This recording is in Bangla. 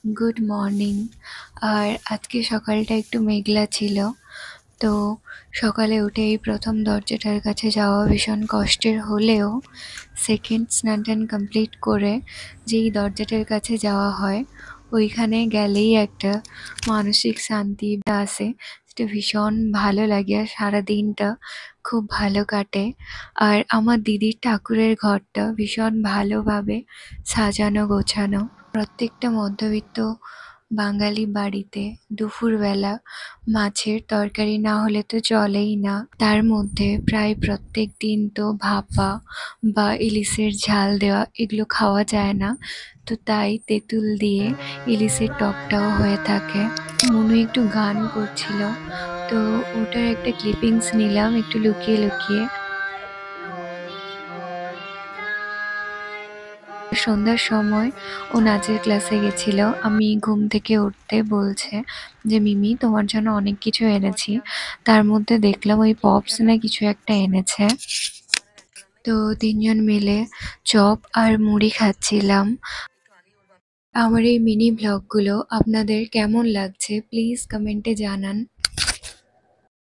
Good morning. আর আজকে সকালটা একটু মেঘলা ছিল। তো সকালে উঠেই প্রথম দরজাটার কাছে যাওয়া ভীষণ কষ্টের হলেও সেকেন্ড স্নান টান কমপ্লিট করে যেই দরজাটার কাছে যাওয়া হয় ওইখানে গেলেই একটা মানসিক শান্তি আসে। সেটা ভীষণ ভালো লাগে আর সারা দিনটা খুব ভালো কাটে। আর আমার দিদির ঠাকুরের ঘরটা ভীষণ ভালোভাবে সাজানো গোছানো। প্রত্যেকটা মধ্যবিত্ত বাঙালি বাড়িতে দুপুরবেলা মাছের তরকারি না হলে তো চলেই না। তার মধ্যে প্রায় প্রত্যেক দিন তো ভাপা বা ইলিশের ঝাল দেওয়া এগুলো খাওয়া যায় না। তো তাই তেঁতুল দিয়ে ইলিশের টকটাও হয়ে থাকে। মনু একটু গান করছিল, তো ওটার একটা ক্লিপিংস নিলাম একটু লুকিয়ে লুকিয়ে। সন্ধ্যার সময় ও নাচের ক্লাসে গেছিল। আমি ঘুম থেকে উঠতে বলছে যে মিমি তোমার জন্য অনেক কিছু এনেছি। তার মধ্যে দেখলাম ওই পপস না কিছু একটা এনেছে। তো তিনজন মিলে চপ আর মুড়ি খাচ্ছিলাম। আমার এই মিনি ব্লগগুলো আপনাদের কেমন লাগছে প্লিজ কমেন্টে জানান।